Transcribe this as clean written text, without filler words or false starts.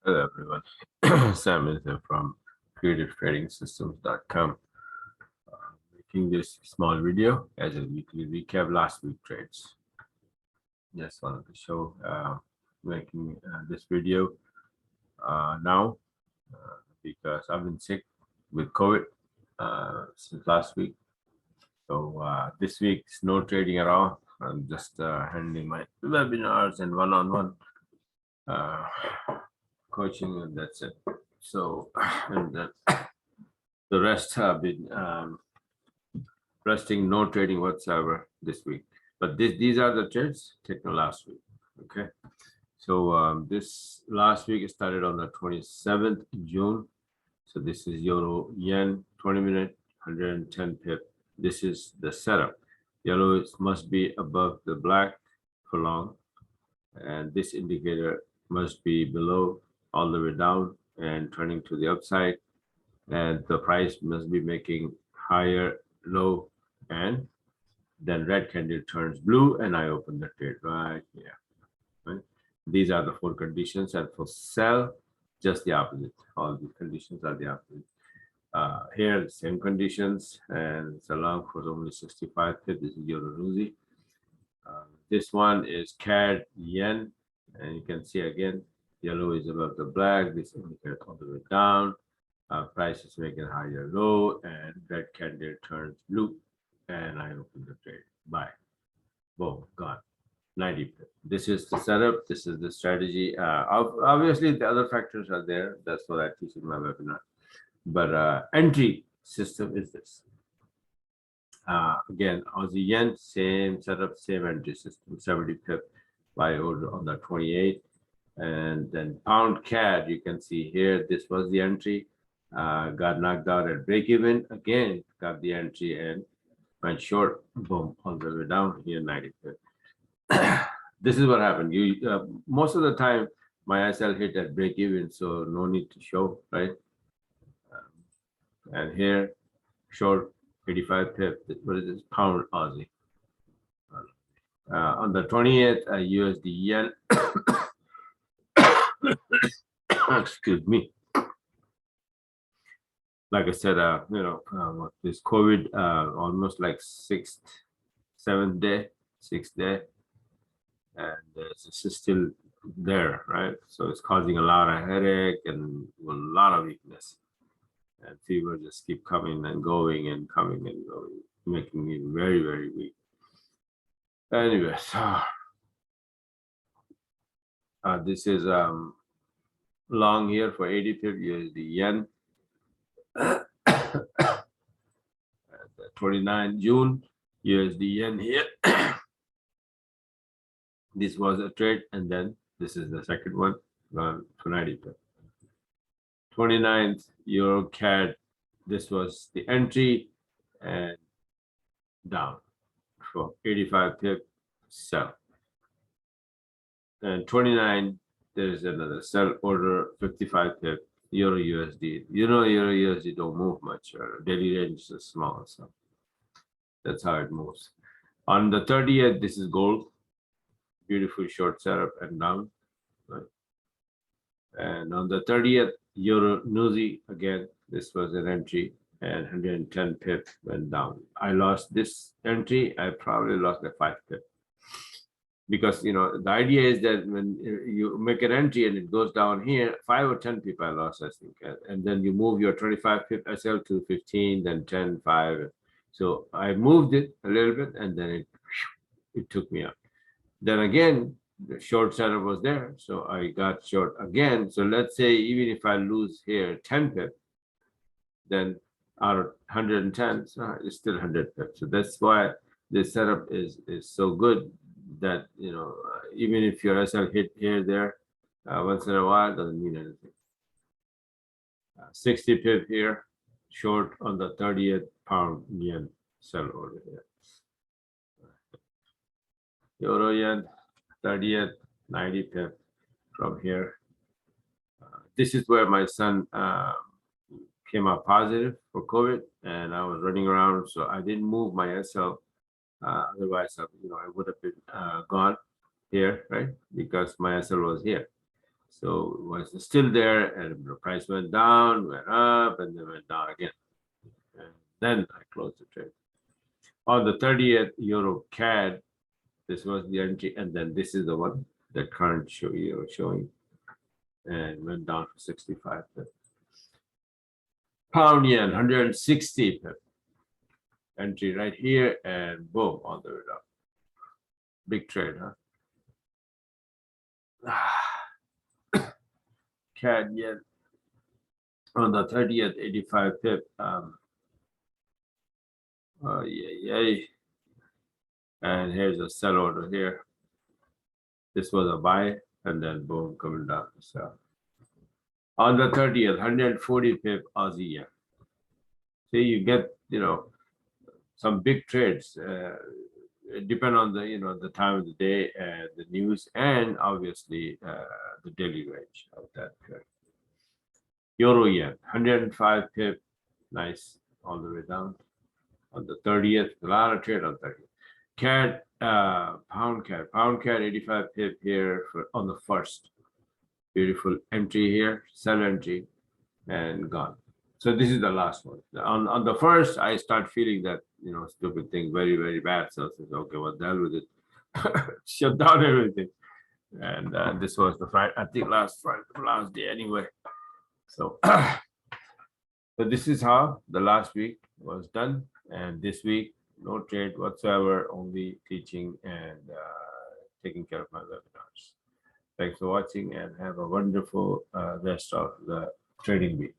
Hello everyone, Sam is here from creativetradingsystems.com. Making this small video as a weekly recap last week trades. Just wanted to show making this video now because I've been sick with COVID since last week. So this week is no trading at all. I'm just handling my webinars and one-on-one coaching, and that's it. So and the rest have been resting, no trading whatsoever this week. But these are the trades taken last week. Okay, so this last week it started on the 27th June. So this is euro yen 20-minute 110 pip. This is the setup. Yellow must be above the black for long, and this indicator must be below all the way down and turning to the upside, and the price must be making higher low, and then red candle turns blue and I open the trade right here. Right? These are the four conditions, and for sell just the opposite. All the conditions are the opposite. Here the same conditions, and it's along for only 65 pip. This is euro Rusi. This one is CAD yen, and you can see again yellow is above the black. This indicator all the way down. Price is making higher low, and red candle turns blue, and I open the trade. Buy. Boom, gone. 90 pip. This is the setup. This is the strategy. Obviously, the other factors are there. That's what I teach in my webinar. But entry system is this. Again, Aussie yen, same setup, same entry system. 70 pip buy order on the 28th. And then pound CAD, you can see here, this was the entry. Got knocked out at break even. Again, got the entry and went short. Boom, all the way down here, 90 pip. This is what happened. You most of the time my SL hit at break even, so no need to show, right? And here, short 85 pip. What is this? Pound Aussie. On the 28th, USD yen. Excuse me. Like I said, this COVID, almost like sixth day, and it's still there, right? So it's causing a lot of headache and a lot of weakness, and fever just keep coming and going and coming and going, making me very, very weak. Anyway, so this is long here for 80 pip USD yen. 29 June USD yen here. This was a trade, and then this is the second one for 90 pip. 29th euro CAD, this was the entry, and down for 85 pip sell. And 29, there's another sell order 55 pip euro USD. You know, euro USD don't move much. Daily range is small, so that's how it moves. On the 30th, this is gold. Beautiful short setup and down. Right? And on the 30th, euro Nuzi, again, this was an entry, and 110 pip went down. I lost this entry. I probably lost by 5 pip. Because, you know, the idea is that when you make an entry and it goes down here, 5 or 10 pip I lost, I think. And then you move your 25 pip SL to 15, then 10, 5. So I moved it a little bit, and then it took me up. Then again, the short setup was there, so I got short again. So let's say even if I lose here 10 pip, then out of 110, so it's still 100 pip. So that's why this setup is so good, that, you know, even if your SL hit here, there, once in a while, doesn't mean anything. 60 pip here, short on the 30th pound yen sell order here. Euro yen 30th 90 pip from here. This is where my son came out positive for COVID, and I was running around, so I didn't move my SL. Otherwise, you know, I would have been gone here, right? Because my SL was here. So it was still there, and the price went down, went up, and then went down again. And then I closed the trade. On the 30th euro CAD, this was the entry, and then this is the one that current showing, and went down to 65 pip. Pound yen 160 pip. Entry right here, and boom, on the way up. Big trade, huh? CAD yen on the 30th 85 pip. Yay. And here's a sell order here. This was a buy, and then boom, coming down to sell. On the 30th, 140 pip Aussie yen. See, you get, some big trades. It depend on the, the time of the day and the news, and obviously the daily range of that trade. Euro yen, 105 pip, nice, all the way down. On the 30th, a lot of trade on 30th. CAD, pound CAD 85 pip here on the first. Beautiful entry here, sell entry, and gone. So this is the last one. On the first, I start feeling that, stupid thing, very, very bad. So I said, okay, what the hell with it? Shut down everything. And this was the Friday, I think last day anyway. So, so this is how the last week was done. And this week, no trade whatsoever, only teaching and taking care of my webinars. Thanks for watching, and have a wonderful rest of the trading week.